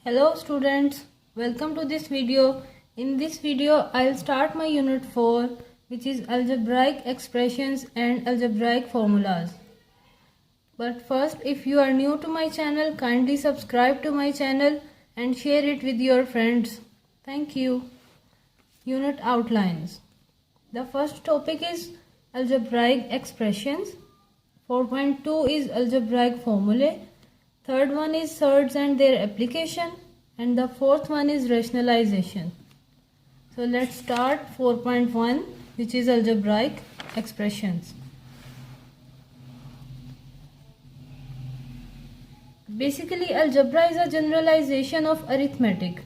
Hello students, welcome to this video. In this video, I'll start my unit 4, which is algebraic expressions and algebraic formulas. But first, if you are new to my channel, kindly subscribe to my channel and share it with your friends. Thank you. Unit outlines. The first topic is algebraic expressions. 4.2 is algebraic formulae. Third one is surds and their application, and the fourth one is rationalization. So let's start 4.1, which is algebraic expressions. Basically, algebra is a generalization of arithmetic.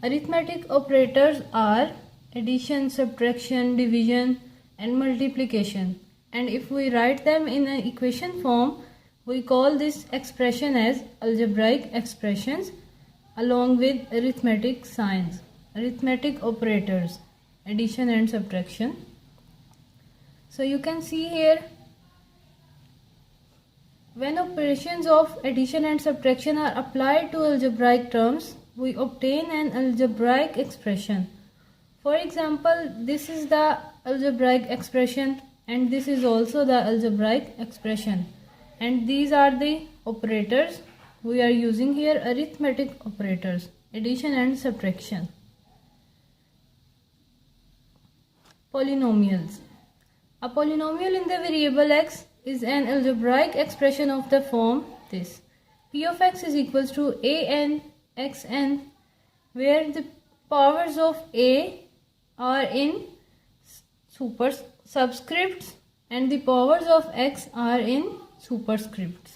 Arithmetic operators are addition, subtraction, division, and multiplication. And if we write them in an equation form, we call this expression as algebraic expressions along with arithmetic signs, arithmetic operators, addition and subtraction. So you can see here, when operations of addition and subtraction are applied to algebraic terms, we obtain an algebraic expression. For example, this is the algebraic expression and this is also the algebraic expression. And these are the operators we are using here, arithmetic operators, addition and subtraction. Polynomials. A polynomial in the variable x is an algebraic expression of the form this. P of x is equals to an xn, where the powers of a are in subscripts and the powers of x are in superscripts,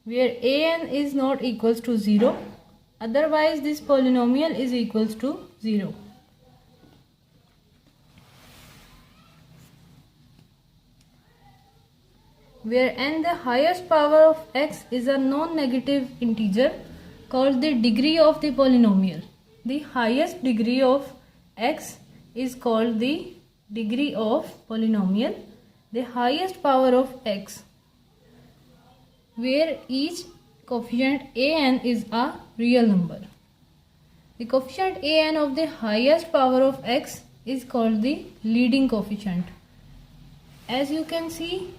where an is not equals to 0, otherwise this polynomial is equals to 0. Where n, the highest power of x, is a non-negative integer called the degree of the polynomial. The highest degree of x is called the degree of polynomial, the highest power of x, where each coefficient an is a real number. The coefficient an of the highest power of x is called the leading coefficient. As you can see,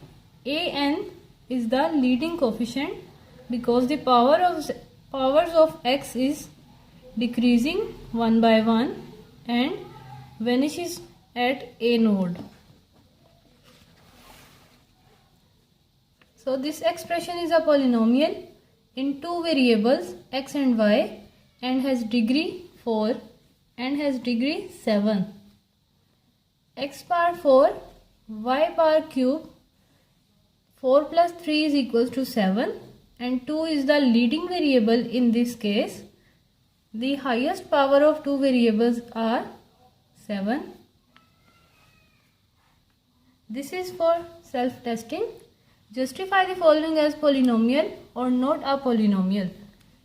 an is the leading coefficient because the powers of x is decreasing one by one and vanishes at a node. So this expression is a polynomial in two variables x and y and has degree 4 and has degree 7. X power 4, y power cube, 4 plus 3 is equals to 7 and 2 is the leading variable in this case. The highest power of two variables are 7. This is for self-testing. Justify the following as polynomial or not a polynomial.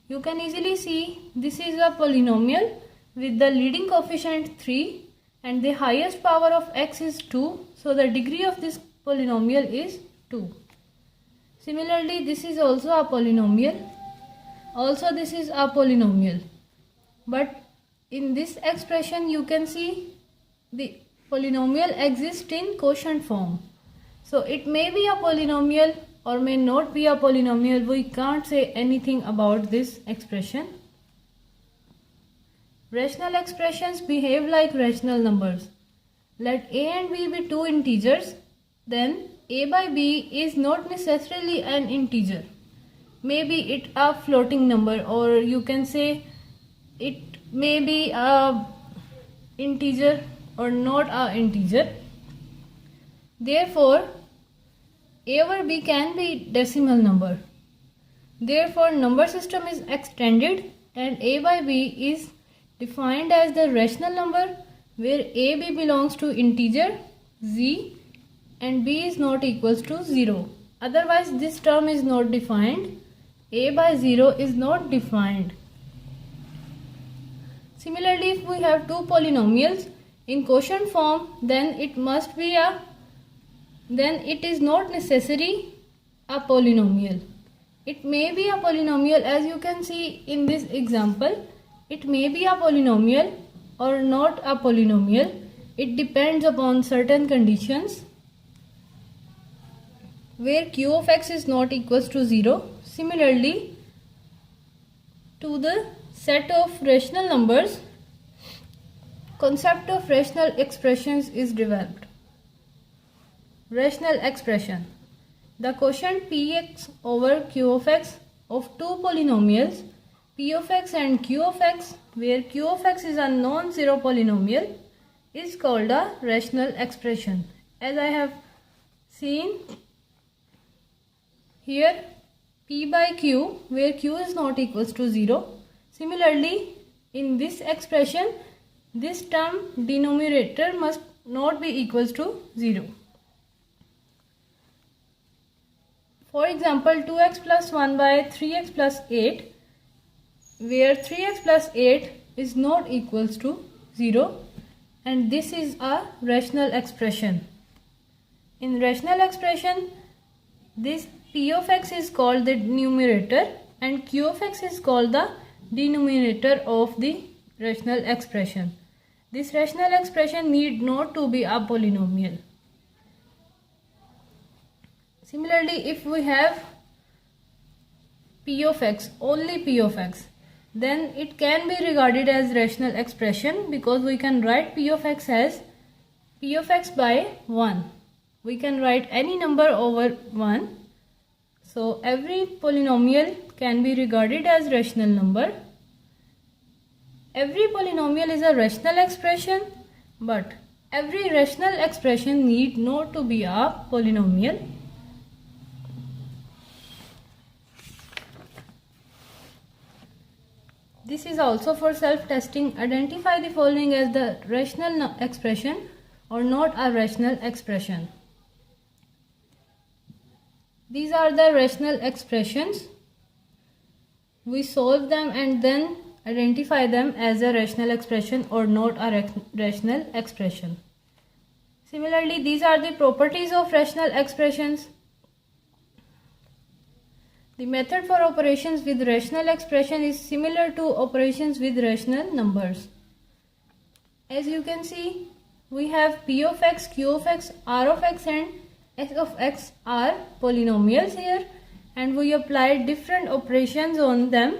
You can easily see this is a polynomial with the leading coefficient 3 and the highest power of x is 2. So the degree of this polynomial is 2. Similarly, this is also a polynomial. Also, this is a polynomial. But in this expression, you can see the polynomial exists in quotient form. So it may be a polynomial or may not be a polynomial. We can't say anything about this expression. Rational expressions behave like rational numbers. Let a and b be two integers, then a by b is not necessarily an integer. Maybe it a floating number, or you can say it may be a integer or not a integer. Therefore, a over b can be decimal number. Therefore, number system is extended and a by b is defined as the rational number where a b belongs to integer z and b is not equals to 0. Otherwise, this term is not defined. A by 0 is not defined. Similarly, if we have two polynomials in quotient form, then it is not necessary a polynomial. It may be a polynomial, as you can see in this example. It may be a polynomial or not a polynomial. It depends upon certain conditions where q of x is not equals to 0. Similarly, to the set of rational numbers, concept of rational expressions is developed. Rational expression. The quotient px over q of x of two polynomials p of x and q of x, where q of x is a non-zero polynomial, is called a rational expression. As I have seen here, p by q, where q is not equals to 0. Similarly, in this expression, this term denominator must not be equals to 0. For example, 2x plus 1 by 3x plus 8, where 3x plus 8 is not equals to 0, and this is a rational expression. In rational expression, this p of x is called the numerator and q of x is called the denominator of the rational expression. This rational expression need not to be a polynomial. Similarly, if we have p of x, only p of x, then it can be regarded as rational expression because we can write p of x as p of x by 1. We can write any number over 1. So every polynomial can be regarded as rational number. Every polynomial is a rational expression, but every rational expression need not to be a polynomial. This is also for self-testing. Identify the following as the rational expression or not a rational expression. These are the rational expressions. We solve them and then identify them as a rational expression or not a rational expression. Similarly, these are the properties of rational expressions. The method for operations with rational expression is similar to operations with rational numbers. As you can see, we have p of x, q of x, r of x and s of x are polynomials here, and we applied different operations on them.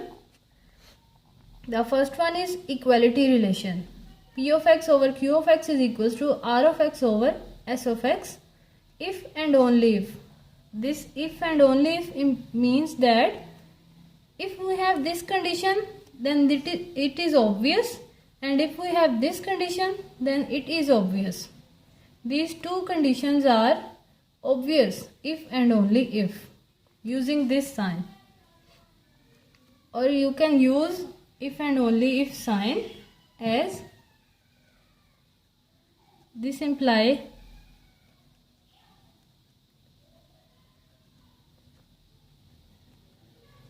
The first one is equality relation. P of x over q of x is equals to r of x over s of x if and only if. This if and only if means that if we have this condition, then it is obvious, and if we have this condition, then it is obvious. These two conditions are obvious if and only if, using this sign. Or you can use if and only if sign as this imply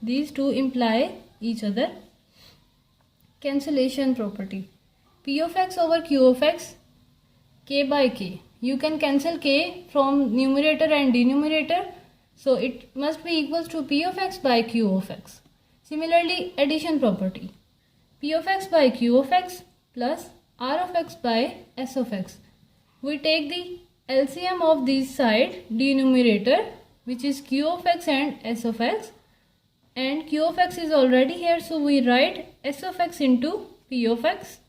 these two imply each other. Cancellation property. P of x over q of x, k by k. You can cancel k from numerator and denominator, so it must be equals to p of x by q of x. Similarly, addition property. P of x by q of x plus r of x by s of x. We take the LCM of this side denominator, which is q of x and s of x, and q of x is already here, so we write s of x into p of x,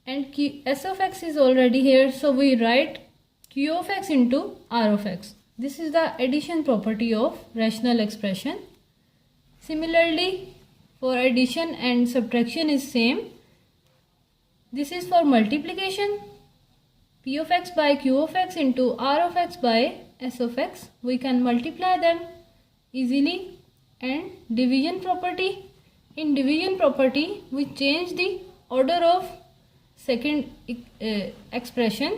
and s of x is already here, so we write q of x into r of x. This is the addition property of rational expression. Similarly, for addition and subtraction is same. This is for multiplication. P of x by q of x into r of x by s of x. We can multiply them easily. And division property. In division property, we change the order of second equation.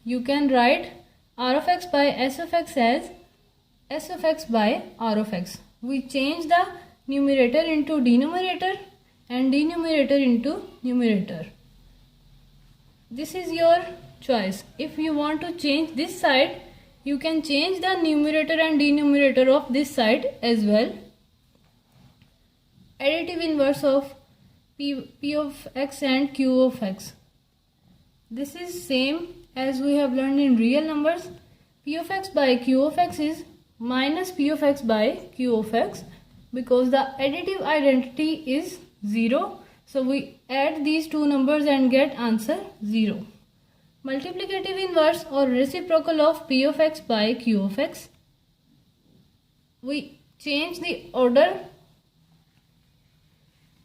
You can write r of x by s of x as s of x by r of x. We change the numerator into denominator and denominator into numerator. This is your choice. If you want to change this side, You can change the numerator and denominator of this side as well. Additive inverse of p of x and q of x. This is same as we have learned in real numbers. P of x by q of x is minus p of x by q of x, because the additive identity is 0. So we add these two numbers and get answer 0. Multiplicative inverse or reciprocal of p of x by q of x. We change the order.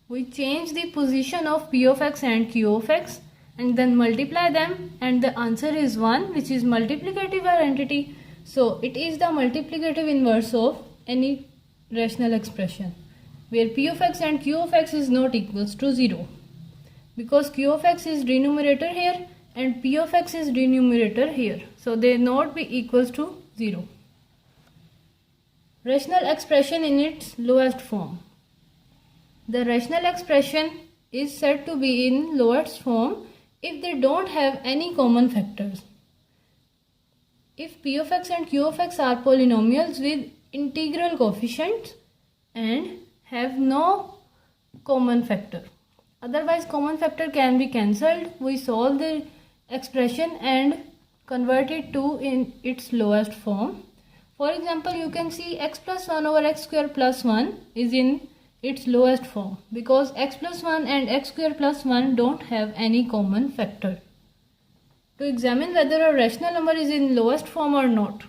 We change the position of p of x and q of x and then multiply them, and the answer is 1, which is multiplicative identity. So it is the multiplicative inverse of any rational expression where p of x and q of x is not equals to 0, because q of x is denominator here and p of x is denominator here, so they not be equals to 0. Rational expression in its lowest form. The rational expression is said to be in lowest form if they don't have any common factors. If p of x and q of x are polynomials with integral coefficients and have no common factor. Otherwise, common factor can be cancelled. We solve the expression and convert it to in its lowest form. For example, you can see x plus 1 over x square plus 1 is in its lowest form because x plus 1 and x square plus 1 don't have any common factor. To examine whether a rational number is in lowest form or not,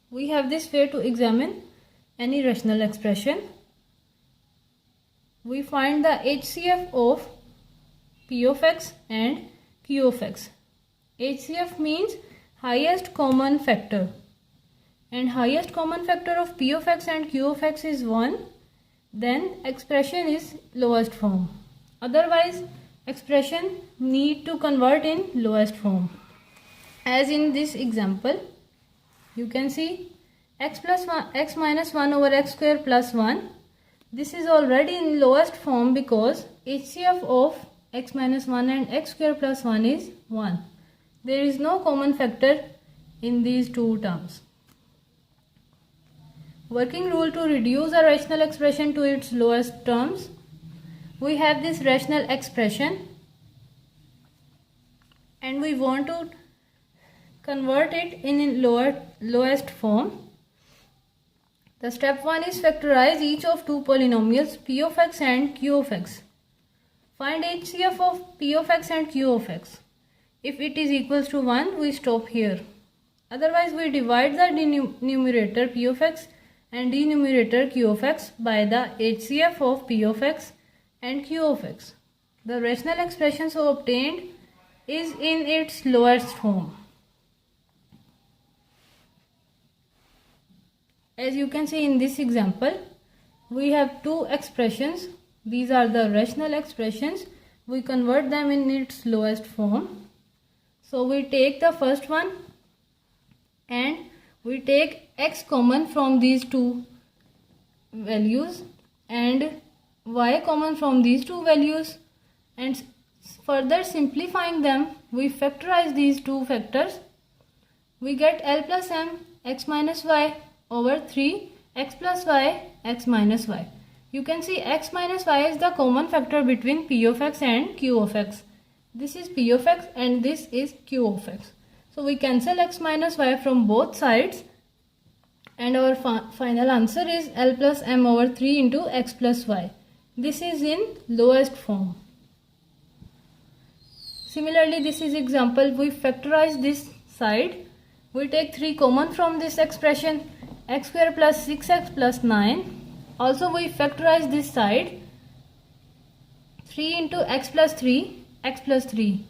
we have this way to examine any rational expression. We find the HCF of p of x and q of x. HCF means highest common factor, and highest common factor of p of x and q of x is 1, then expression is lowest form. Otherwise, expression need to convert in lowest form. As in this example, you can see x minus 1 over x square plus 1. This is already in lowest form because HCF of x minus 1 and x square plus 1 is 1. There is no common factor in these two terms. Working rule to reduce a rational expression to its lowest terms. We have this rational expression and we want to convert it in lowest form. The step 1 is factorize each of two polynomials p of x and q of x. Find HCF of p of x and q of x. If it is equals to 1, we stop here. Otherwise, we divide the numerator p of x and denominator q of x by the HCF of p of x and q of x. The rational expression so obtained is in its lowest form. As you can see in this example, we have two expressions. These are the rational expressions. We convert them in its lowest form. So we take the first one and we take x common from these two values and y common from these two values, and further simplifying them, we factorize these two factors. We get L plus m x minus y over 3 x plus y x minus y. You can see x minus y is the common factor between p of x and q of x. This is p of x and this is q of x. So we cancel x minus y from both sides and our final answer is L plus m over 3 into x plus y. This is in lowest form. Similarly, this is example. We factorize this side. We take 3 common from this expression, x square plus 6x plus 9. Also we factorize this side, 3 into x plus 3, x plus 3.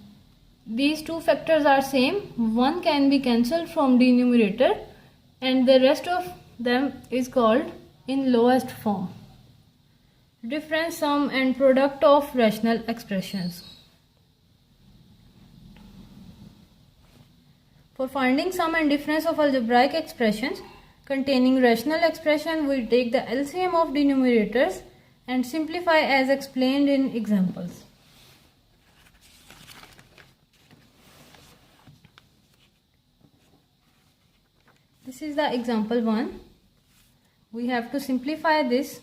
These two factors are same. One can be cancelled from denominator and the rest of them is called in lowest form. Difference, sum and product of rational expressions. For finding sum and difference of algebraic expressions containing rational expression, we take the LCM of denominators and simplify as explained in examples. This is the example 1. We have to simplify this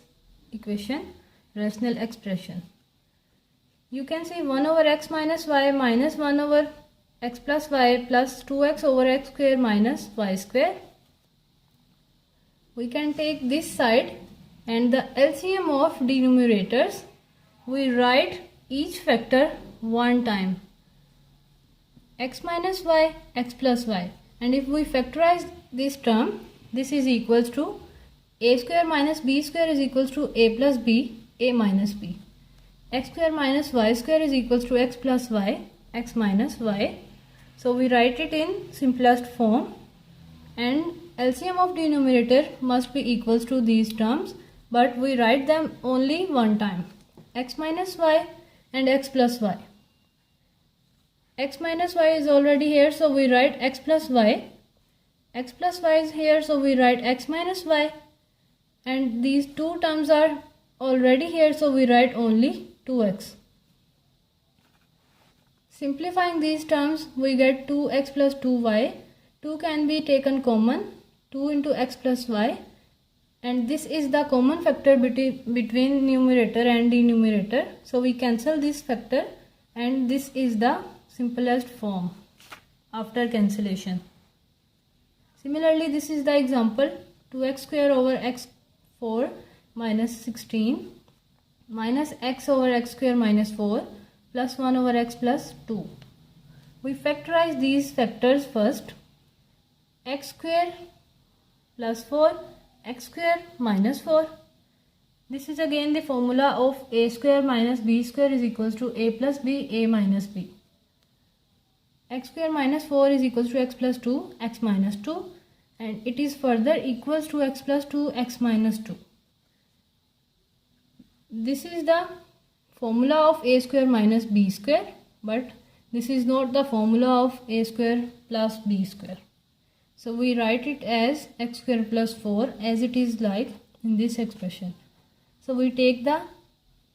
equation, rational expression. You can see 1 over x minus y minus 1 over x plus y plus 2x over x square minus y square. We can take this side and the LCM of denominators, we write each factor one time. X minus y, x plus y. And if we factorize this term, this is equals to a square minus b square is equals to a plus b, a minus b. X square minus y square is equals to x plus y, x minus y. So we write it in simplest form, and LCM of denominator must be equals to these terms, but we write them only one time, x minus y and x plus y. X minus y is already here, so we write x plus y. X plus y is here, so we write x minus y. And these two terms are already here, so we write only 2x. Simplifying these terms, we get 2x plus 2y. 2 can be taken common, 2 into x plus y. And this is the common factor between numerator and denominator. So we cancel this factor, and this is the simplest form after cancellation. Similarly, this is the example 2x square over x4 minus 16 minus x over x square minus 4 plus 1 over x plus 2. We factorize these factors first. X square plus 4, x square minus 4. This is again the formula of a square minus b square is equals to a plus b, a minus b. X square minus 4 is equals to x plus 2, x minus 2, and it is further equals to x plus 2, x minus 2. This is the formula of a square minus b square, but this is not the formula of a square plus b square. So we write it as x square plus 4 as it is like in this expression. So we take the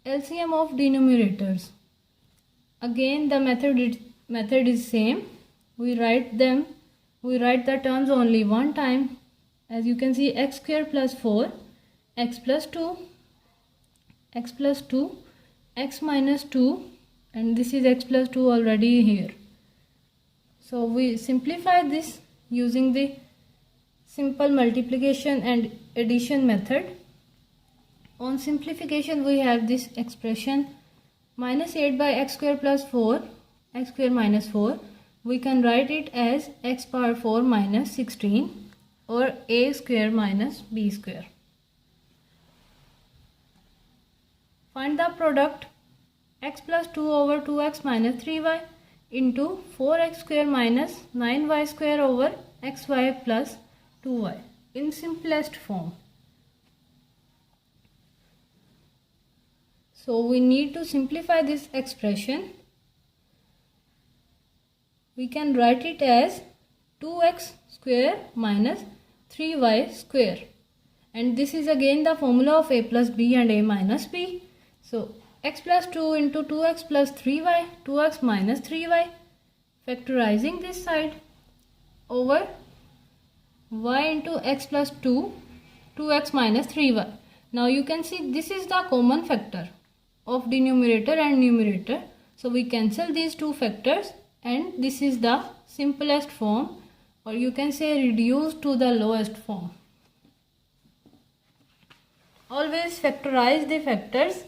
LCM of denominators. Again the method is same. We write the terms only one time. As you can see, x square plus 4, x plus 2, x plus 2, x minus 2, and this is x plus 2 already here. So we simplify this using the simple multiplication and addition method. On simplification, we have this expression minus 8 by x square plus 4, x square minus 4. We can write it as x power 4 minus 16 or a square minus b square. Find the product x plus 2 over 2x minus 3y into 4x square minus 9y square over xy plus 2y in simplest form. So we need to simplify this expression. We can write it as 2x square minus 3y square, and this is again the formula of a plus b and a minus b. So x plus 2 into 2x plus 3y, 2x minus 3y, factorizing this side over y into x plus 2, 2x minus 3y. Now you can see this is the common factor of denominator and numerator. So we cancel these two factors, and this is the simplest form, or you can say reduced to the lowest form. Always factorize the factors,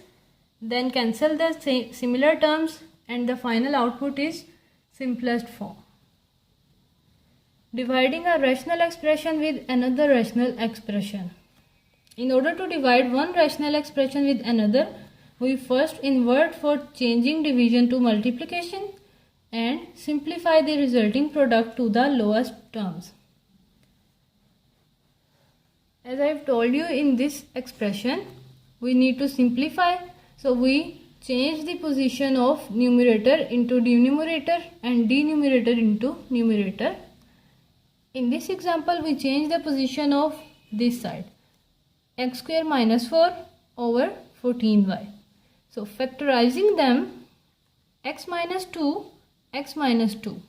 then cancel the similar terms, and the final output is simplest form. Dividing a rational expression with another rational expression. In order to divide one rational expression with another, we first invert for changing division to multiplication and simplify the resulting product to the lowest terms. As I have told you, in this expression we need to simplify, so we change the position of numerator into denominator and denominator into numerator. In this example, we change the position of this side, x square minus 4 over 14y. So factorizing them, x minus 2, x minus 2,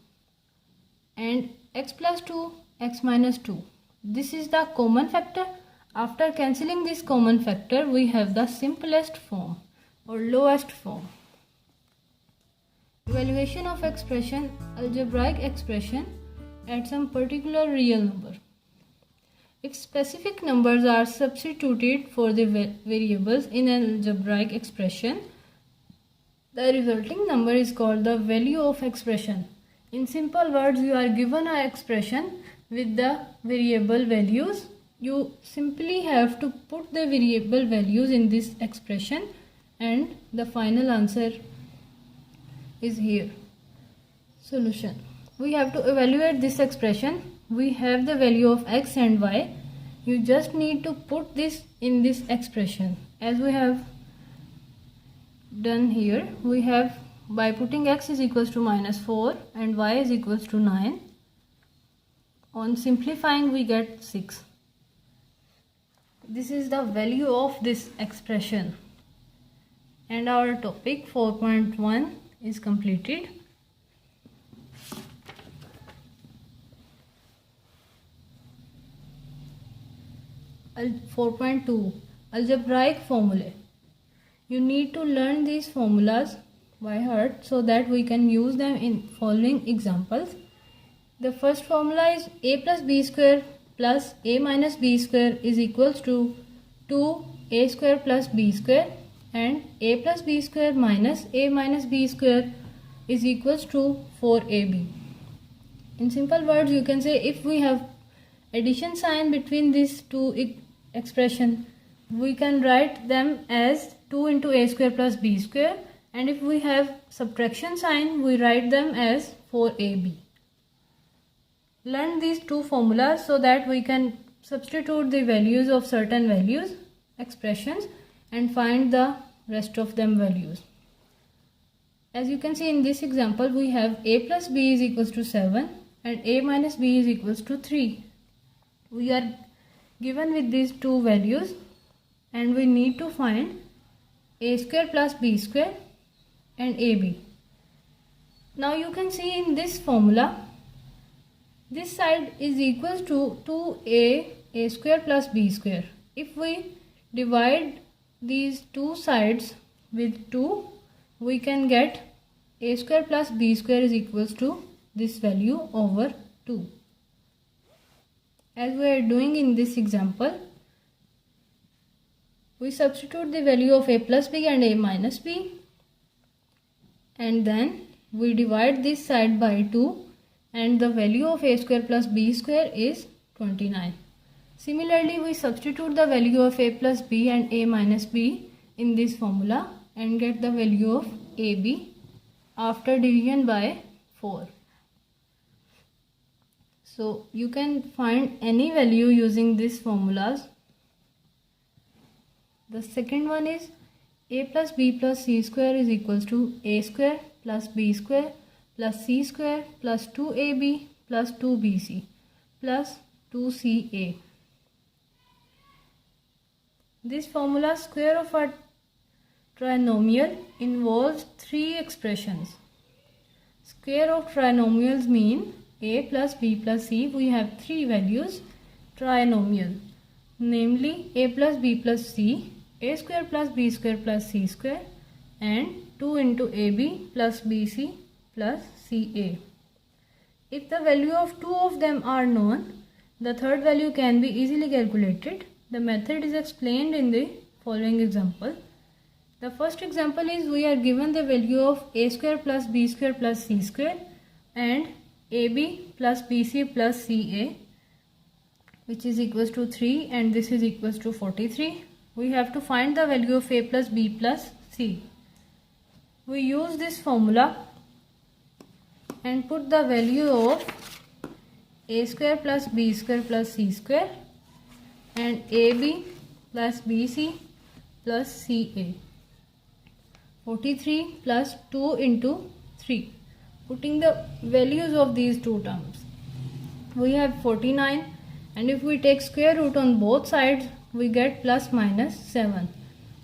and x plus 2, x minus 2. This is the common factor. After cancelling this common factor, we have the simplest form or lowest form. Evaluation of expression, algebraic expression at some particular real number. If specific numbers are substituted for the variables in an algebraic expression, the resulting number is called the value of expression. In simple words, you are given an expression with the variable values. You simply have to put the variable values in this expression and the final answer is here. Solution. We have to evaluate this expression. We have the value of x and y. You just need to put this in this expression. As we have done here, we have by putting x is equals to -4 and y is equals to 9. On simplifying, we get 6. This is the value of this expression. And our topic 4.1 is completed. Al 4.2 Algebraic formulae. You need to learn these formulas by heart so that we can use them in following examples. The first formula is a plus b square plus a minus b square is equals to 2a square plus b square, and a plus b square minus a minus b square is equals to 4ab. In simple words, you can say if we have addition sign between these two expressions, we can write them as 2 into a square plus b square, and if we have subtraction sign, we write them as 4ab. Learn these two formulas so that we can substitute the values of certain values, expressions, and find the rest of them values. As you can see in this example, we have a plus b is equals to 7 and a minus b is equals to 3. We are given with these two values and we need to find a square plus b square and ab. Now you can see in this formula, this side is equals to 2a square plus b square. If we divide these two sides with 2, we can get a square plus b square is equals to this value over 2. As we are doing in this example, we substitute the value of a plus b and a minus b, and then we divide this side by 2, and the value of a square plus b square is 29. Similarly, we substitute the value of a plus b and a minus b in this formula and get the value of ab after division by 4. So you can find any value using these formulas. The second one is a plus b plus c square is equals to a square plus b square plus c square plus 2ab plus 2bc plus 2ca. This formula, square of a trinomial, involves three expressions. Square of trinomials mean a plus b plus c. We have three values, trinomial, namely a plus b plus c, a square plus b square plus c square, and 2 into ab plus bc plus ca. If the value of two of them are known, the third value can be easily calculated. The method is explained in the following example. The first example is we are given the value of a square plus b square plus c square and ab plus bc plus ca, which is equals to 3, and this is equals to 43. We have to find the value of a plus b plus c. We use this formula and put the value of a square plus b square plus c square and ab plus bc plus ca. 43 plus 2 into 3. Putting the values of these two terms, we have 49, and if we take square root on both sides, we get plus minus 7.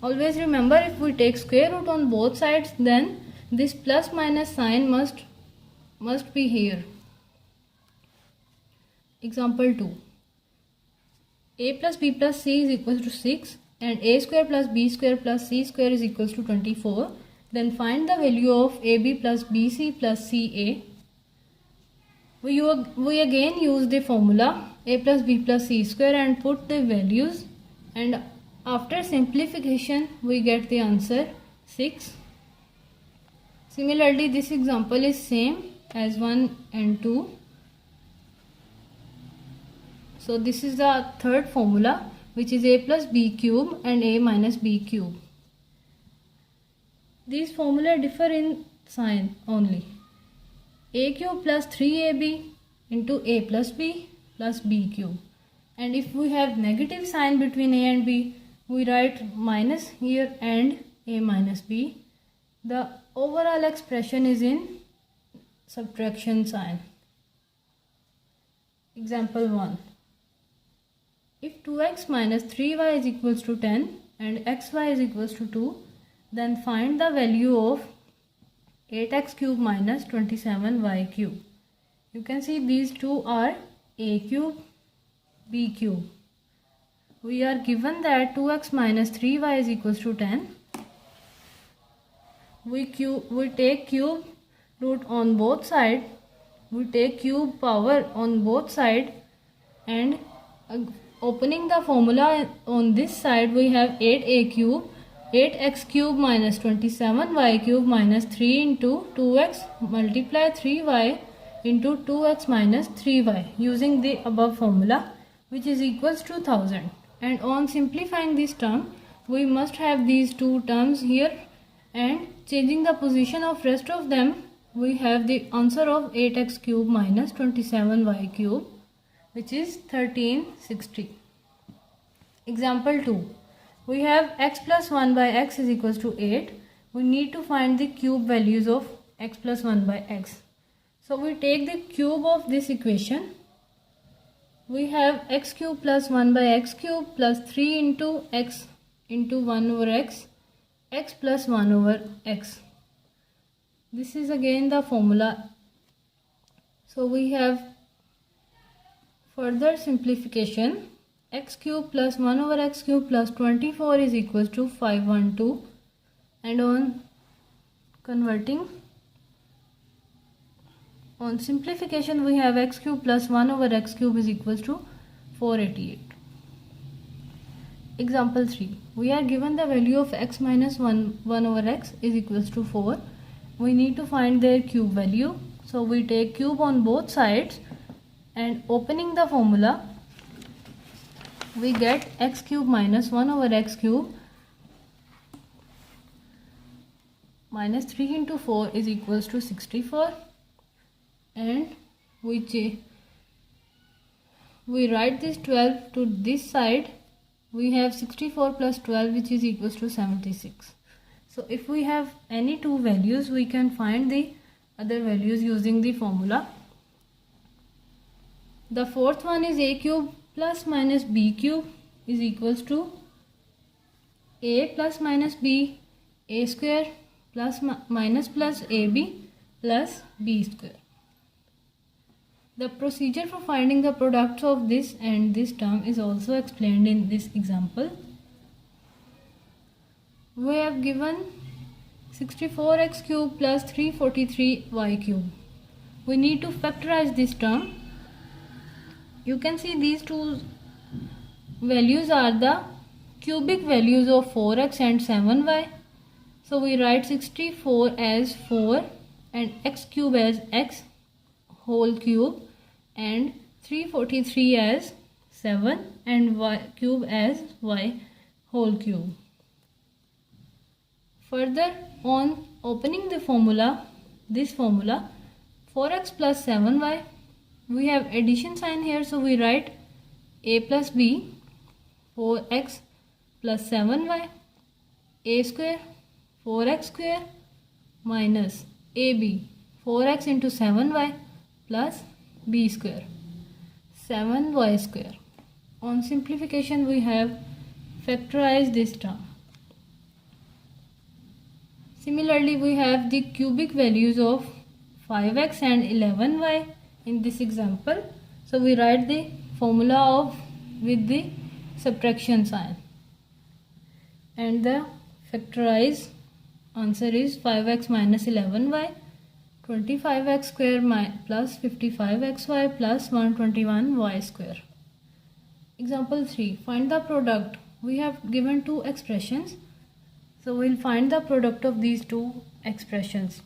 Always remember, if we take square root on both sides, then this plus minus sign must be here. Example 2. a plus b plus c is equal to 6 and a square plus b square plus c square is equal to 24, then find the value of ab plus bc plus ca. We again use the formula a plus b plus c square and put the values, and after simplification we get the answer 6. Similarly, this example is same as 1 and 2. So this is the third formula, which is a plus b cube and a minus b cube. These formula differ in sign only. A cube plus 3ab into a plus b plus b cube. And if we have negative sign between a and b, we write minus here and a minus b. The overall expression is in subtraction sign. Example 1. If 2x minus 3y is equals to 10 and xy is equals to 2, then find the value of 8x cube minus 27y cube. You can see these two are a cube, b cube. We are given that 2x minus 3y is equals to 10. We take cube root on both sides. We take cube power on both sides, and opening the formula on this side we have 8a cube, 8x cube minus 27y cube minus 3 into 2x multiply 3y into 2x minus 3y using the above formula, which is equals to 1000. And on simplifying this term, we must have these two terms here, and changing the position of rest of them, we have the answer of 8x cube minus 27y cube, which is 1360. Example 2. We have x plus 1 by x is equals to 8. We need to find the cube values of x plus 1 by x. So we take the cube of this equation. We have x cube plus 1 by x cube plus 3 into x into 1 over x plus 1 over x. This is again the formula. So we have further simplification. X cube plus 1 over x cube plus 24 is equals to 512, and on simplification we have x cube plus 1 over x cube is equals to 488. Example 3. We are given the value of x minus 1 over x is equals to 4. We need to find their cube value. So we take cube on both sides, and opening the formula we get x cube minus 1 over x cube minus 3 into 4 is equals to 64, and we write this 12 to this side. We have 64 plus 12, which is equals to 76. So if we have any two values, we can find the other values using the formula. The fourth one is a cube plus minus b cube is equals to a plus minus b, a square plus minus plus ab plus b square. The procedure for finding the products of this and this term is also explained in this example. We have given 64x cube plus 343y cube. We need to factorize this term. You can see these two values are the cubic values of 4x and 7y. So we write 64 as 4 and x cube as x whole cube, and 343 as 7 and y cube as y whole cube. Further, on opening the formula, this formula 4x plus 7y, we have addition sign here, so we write a plus b 4x plus 7y, a square 4x square minus ab 4x into 7y plus b square 7y square. On simplification we have factorized this term. Similarly, we have the cubic values of 5x and 11y in this example. So we write the formula with the subtraction sign. And the factorized answer is 5x minus 11y, 25x square plus 55xy plus 121y square. Example 3. Find the product. We have given two expressions. So we'll find the product of these two expressions.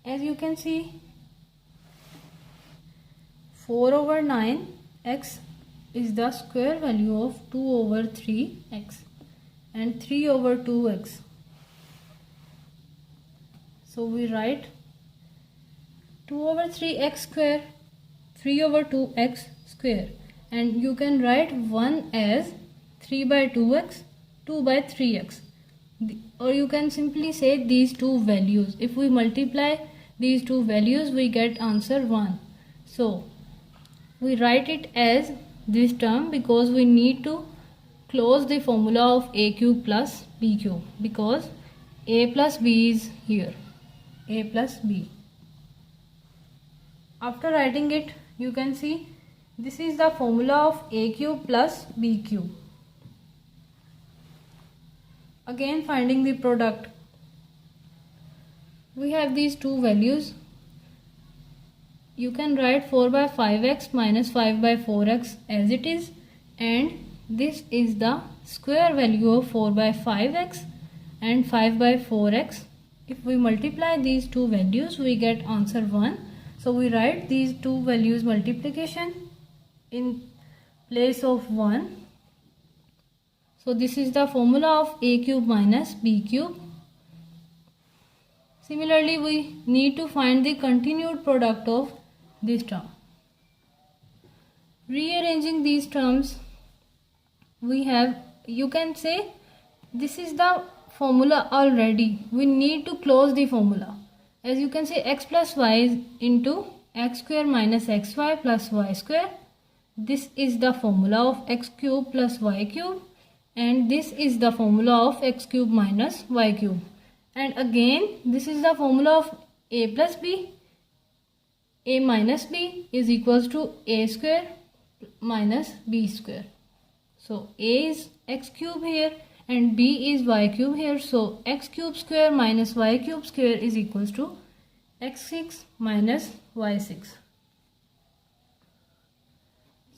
As you can see, 4 over 9 x is the square value of 2 over 3x and 3 over 2x. So we write 2 over 3x square, 3 over 2x square, and you can write 1 as 3 by 2x, 2 by 3x, or you can simply say these two values. If we multiply these two values, we get answer 1. So we write it as this term because we need to close the formula of a cube plus b cube, because a plus b is here, a plus b. After writing it, you can see this is the formula of a cube plus b cube. Again, finding the product, we have these two values. You can write 4 by 5x minus 5 by 4x as it is, and this is the square value of 4 by 5x and 5 by 4x. If we multiply these two values, we get answer 1. So we write these two values multiplication in place of 1. So this is the formula of a cube minus b cube. Similarly, we need to find the continued product of this term. Rearranging these terms, we have, you can say this is the formula already. We need to close the formula. As you can say, x plus y is into x square minus xy plus y square. This is the formula of x cube plus y cube, and this is the formula of x cube minus y cube. And again, this is the formula of a plus b. A minus b is equals to a square minus b square. So a is x cube here and b is y cube here. So x cube square minus y cube square is equals to x6 minus y6.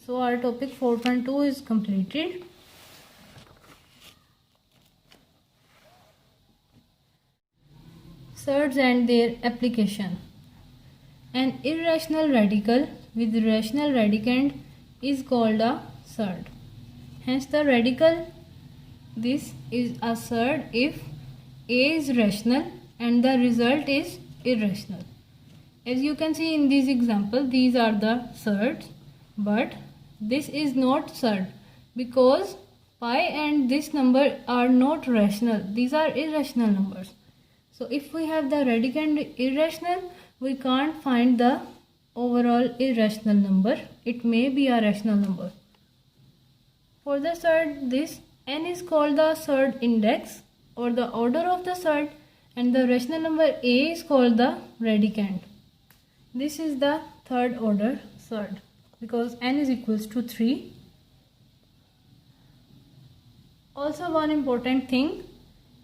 So our topic 4.2 is completed. Surds and their application. An irrational radical with rational radicand is called a surd. Hence the radical, this is a surd if a is rational and the result is irrational. As you can see in this example, these are the surds, but this is not surd because pi and this number are not rational. These are irrational numbers. So if we have the radicand irrational, we can't find the overall irrational number. It may be a rational number. For the surd, this n is called the surd index or the order of the surd, and the rational number a is called the radicand. This is the third order surd because n is equals to 3. Also, one important thing,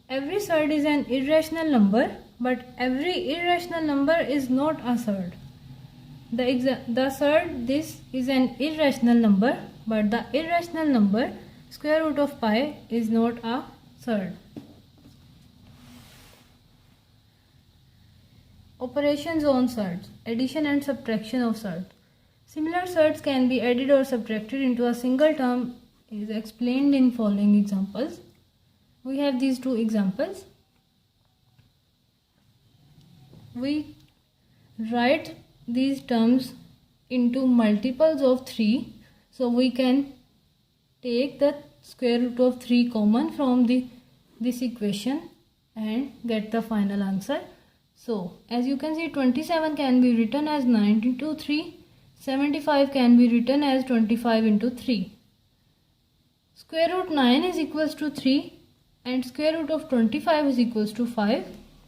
every surd is an irrational number, but every irrational number is not a surd. The surd, this is an irrational number, but the irrational number square root of pi is not a surd. Operations on surds, addition and subtraction of surd. Similar surds can be added or subtracted into a single term is explained in following examples. We have these two examples. We write these terms into multiples of 3. So we can take the square root of 3 common from this equation and get the final answer. So as you can see, 27 can be written as 9 into 3. 75 can be written as 25 into 3. Square root 9 is equals to 3 and square root of 25 is equals to 5.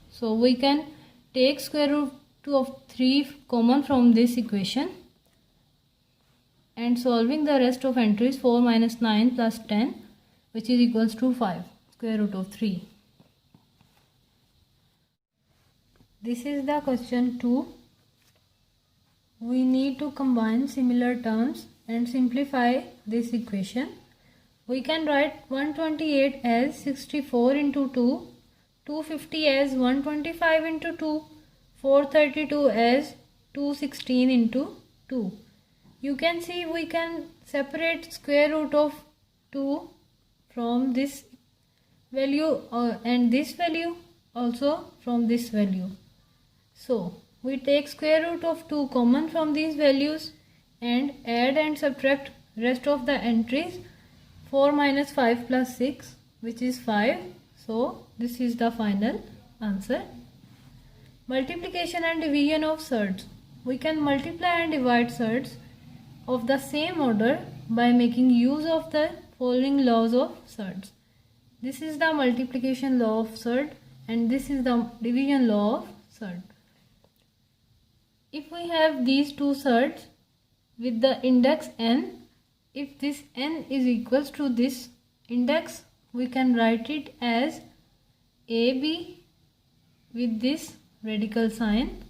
So we can take square root of 3 common from this equation. and solving the rest of entries. 4 minus 9 plus 10, which is equals to 5, square root of 3. This is the question 2. We need to combine similar terms and simplify this equation. We can write 128 as 64 into 2, 250 as 125 into 2, 432 as 216 into 2. You can see we can separate square root of 2 from this value and this value also from this value. So we take square root of 2 common from these values and add and subtract rest of the entries. 4 minus 5 plus 6, which is 5. So this is the final answer. Multiplication and division of surds. We can multiply and divide surds of the same order by making use of the following laws of surds. This is the multiplication law of surd and this is the division law of surd. If we have these two surds with the index n, if this n is equals to this index, we can write it as AB with this radical sign,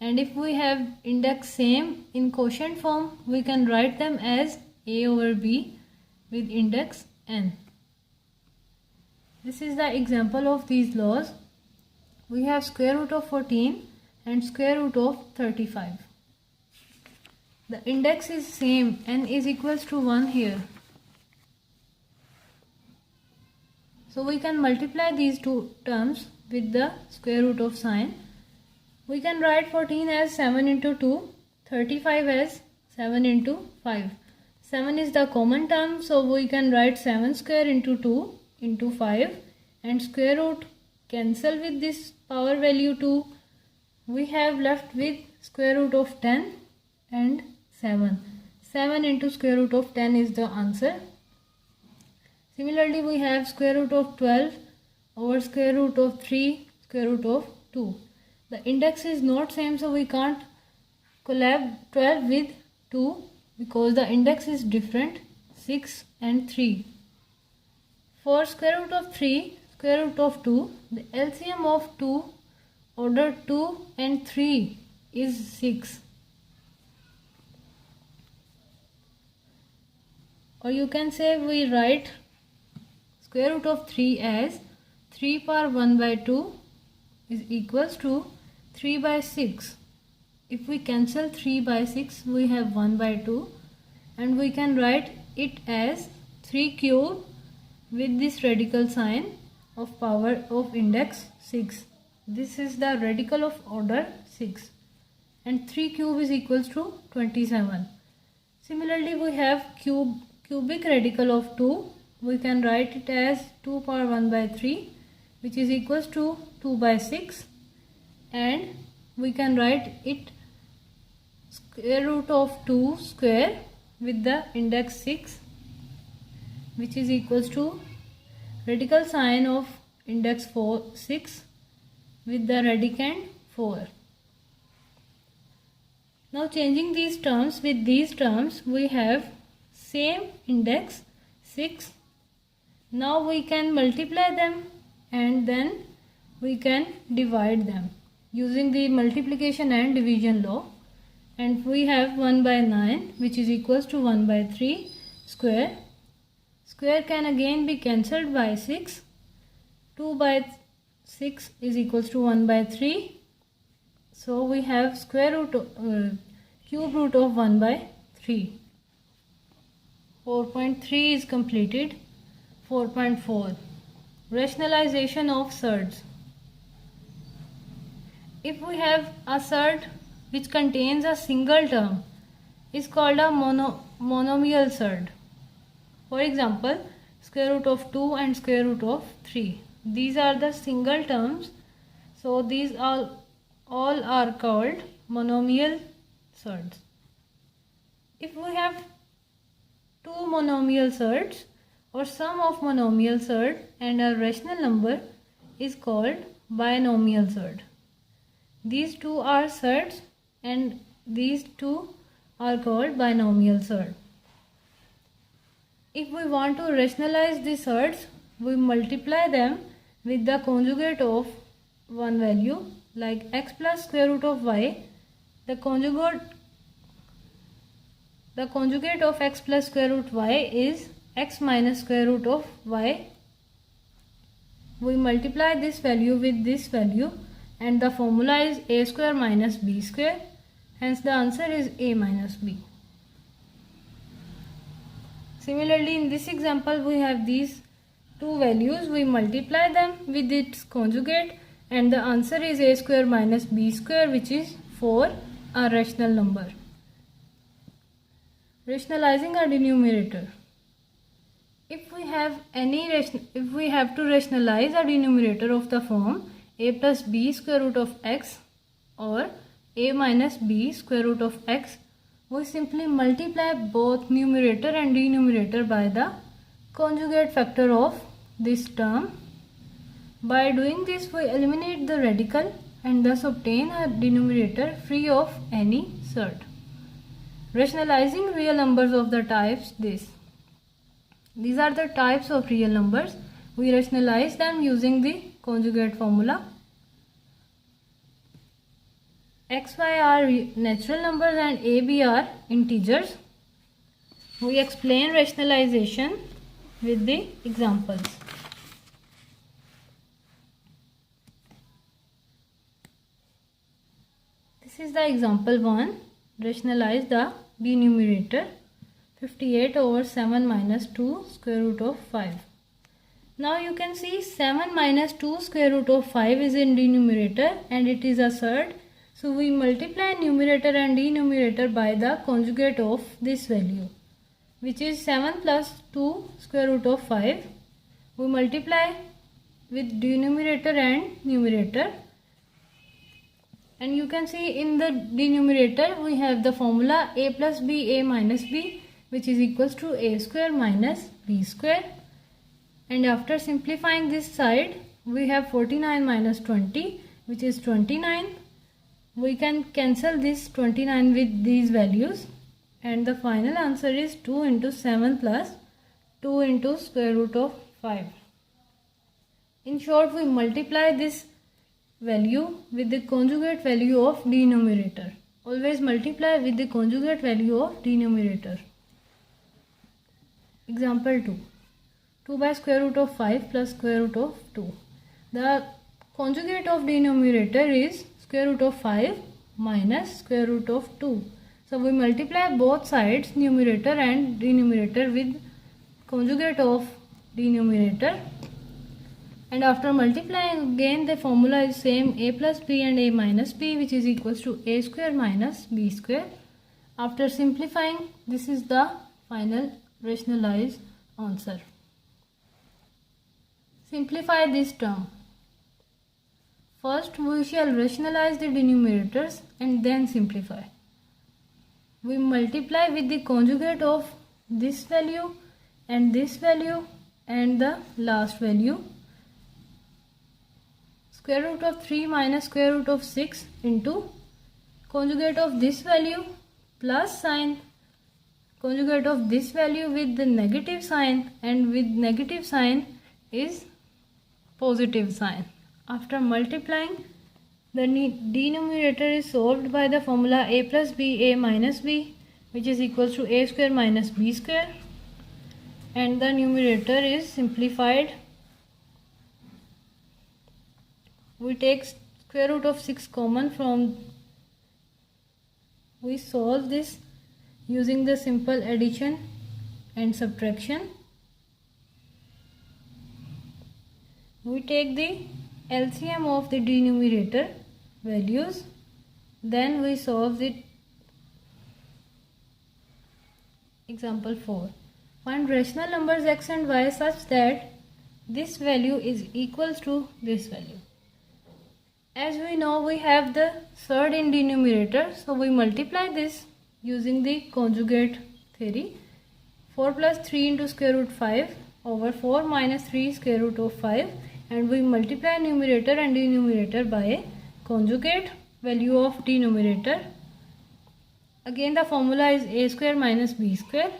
and if we have index same in quotient form, we can write them as A over B with index n. This is the example of these laws. We have square root of 14 and square root of 35. The index is same, n is equals to 1 here. So we can multiply these two terms with the square root of sign. We can write 14 as 7 into 2, 35 as 7 into 5. 7 is the common term, so we can write 7 square into 2 into 5 and square root cancel with this power value 2. We have left with square root of 10 and 7. 7 into square root of 10 is the answer. Similarly, we have square root of 12 over square root of 3, square root of 2. The index is not same, so we can't collab 12 with 2 because the index is different, 6 and 3. For square root of 3, square root of 2, the LCM of 2, order 2 and 3 is 6. Or you can say we write square root of 3 as 3 power 1 by 2 is equals to 3 by 6. If we cancel 3 by 6, we have 1 by 2 and we can write it as 3 cube with this radical sign of power of index 6. This is the radical of order 6 and 3 cube is equals to 27. Similarly, we have cubic radical of 2. We can write it as 2 power 1 by 3, which is equals to 2 by 6, and we can write it square root of 2 square with the index 6, which is equals to radical sign of index 6 with the radicand 4. Now changing these terms with these terms, we have same index 6. Now we can multiply them and then we can divide them using the multiplication and division law, and we have 1 by 9 which is equals to 1 by 3 square. Square can again be cancelled by 6. 2 by 6 is equals to 1 by 3. So we have square root cube root of 1 by 3. 4.3 is completed. 4.4 Rationalization of surds. If we have a surd which contains a single term, is called a monomial surd. For example, square root of 2 and square root of 3. These are the single terms, so these all are called monomial surds. If we have two monomial surds or sum of monomial surd and a rational number is called binomial surd. These two are surds and these two are called binomial surd. If we want to rationalize the surds, we multiply them with the conjugate of one value, like x plus square root of y. The conjugate of x plus square root y is x minus square root of y. We multiply this value with this value and the formula is a square minus b square. Hence the answer is a minus b. Similarly, in this example we have these two values. We multiply them with its conjugate and the answer is a square minus b square, which is 4, a rational number. Rationalizing a denominator. If we have to rationalize a denominator of the form a plus b square root of x or a minus b square root of x, we simply multiply both numerator and denominator by the conjugate factor of this term. By doing this, we eliminate the radical and thus obtain a denominator free of any surd. Rationalizing real numbers of the types These are the types of real numbers. We rationalize them using the conjugate formula. X, y are natural numbers and a, b are integers. We explain rationalization with the examples. This is the example 1. Rationalize the denominator 58 over 7 minus 2 square root of 5. Now you can see 7 minus 2 square root of 5 is in denominator and it is a surd. So we multiply numerator and denominator by the conjugate of this value, which is 7 plus 2 square root of 5. We multiply with denominator and numerator. And you can see in the denominator we have the formula a plus b, a minus b, which is equals to a square minus b square. And after simplifying this side, we have 49 minus 20, which is 29. We can cancel this 29 with these values. And the final answer is 2 into 7 plus 2 into square root of 5. In short, we multiply this value with the conjugate value of denominator. Always multiply with the conjugate value of denominator. Example 2. 2 by square root of 5 plus square root of 2. The conjugate of denominator is square root of 5 minus square root of 2. So we multiply both sides, numerator and denominator, with conjugate of denominator. And after multiplying again, the formula is same, a plus b and a minus b, which is equals to a square minus b square. After simplifying, this is the final rationalized answer. Simplify this term. First, we shall rationalize the denominators and then simplify. We multiply with the conjugate of this value and the last value. Square root of 3 minus square root of 6 into conjugate of this value plus sign, conjugate of this value with the negative sign, and with negative sign is positive sign. After multiplying, the denominator is solved by the formula a plus b, a minus b, which is equals to a square minus b square, and the numerator is simplified. We take square root of 6 common from, we solve this using the simple addition and subtraction. We take the LCM of the denominator values, then we solve it. Example 4. Find rational numbers x and y such that this value is equals to this value. As we know, we have the surd in denominator, so we multiply this using the conjugate theory. 4 plus 3 into square root 5 over 4 minus 3 square root of 5, and we multiply numerator and denominator by a conjugate value of denominator. Again the formula is a square minus b square,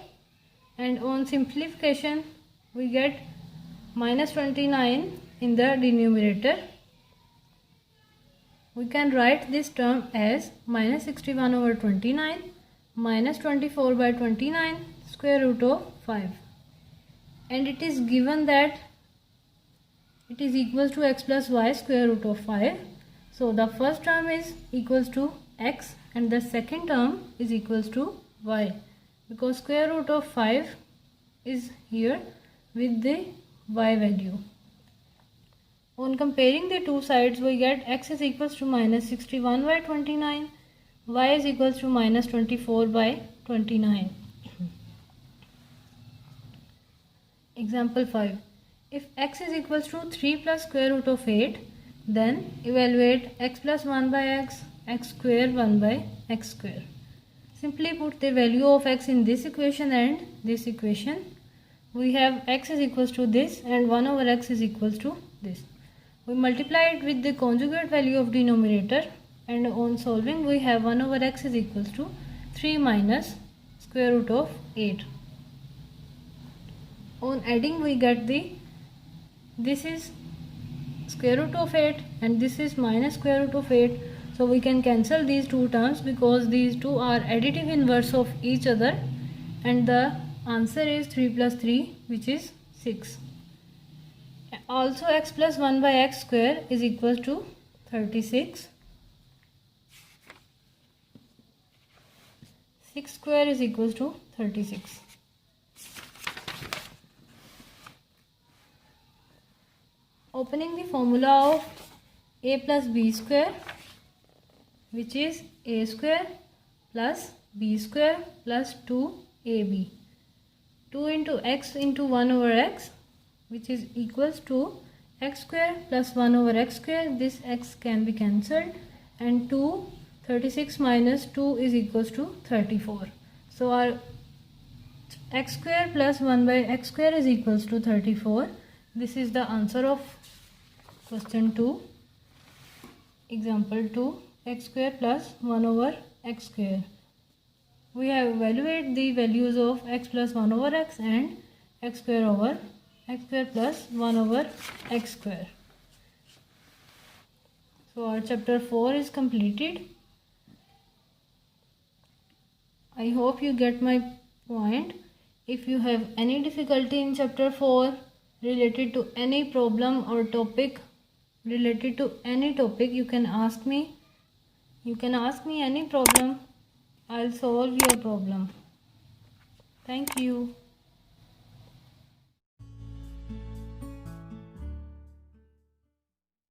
and on simplification we get minus 29 in the denominator. We can write this term as minus 61 over 29 minus 24 by 29 square root of 5, and it is given that it is equals to x plus y square root of 5. So the first term is equals to x and the second term is equals to y, because square root of 5 is here with the y value. On comparing the two sides, we get x is equals to minus 61 by 29, y is equals to minus 24 by 29. Example 5. If x is equals to 3 plus square root of 8, then evaluate x plus 1 by x, x square 1 by x square. Simply put the value of x in this equation and this equation. We have x is equals to this and 1 over x is equals to this. We multiply it with the conjugate value of denominator, and on solving we have 1 over x is equals to 3 minus square root of 8. On adding we get this is square root of 8 and this is minus square root of 8. So we can cancel these two terms because these two are additive inverse of each other, and the answer is 3 plus 3, which is 6. Also x plus 1 by x square is equal to 36. 6 square is equals to 36. Opening the formula of a plus b square, which is a square plus b square plus 2ab. 2 into x into 1 over x, which is equals to x square plus 1 over x square. This x can be cancelled, and 36 minus 2 is equals to 34. So our x square plus 1 by x square is equals to 34. This is the answer of question 2. Example 2, x square plus 1 over x square. We have evaluated the values of x plus 1 over x and x square over x square plus 1 over x square. So our chapter 4 is completed. I hope you get my point. If you have any difficulty in chapter 4 related to any problem or topic, related to any topic, you can ask me. You can ask me any problem. I'll solve your problem. Thank you.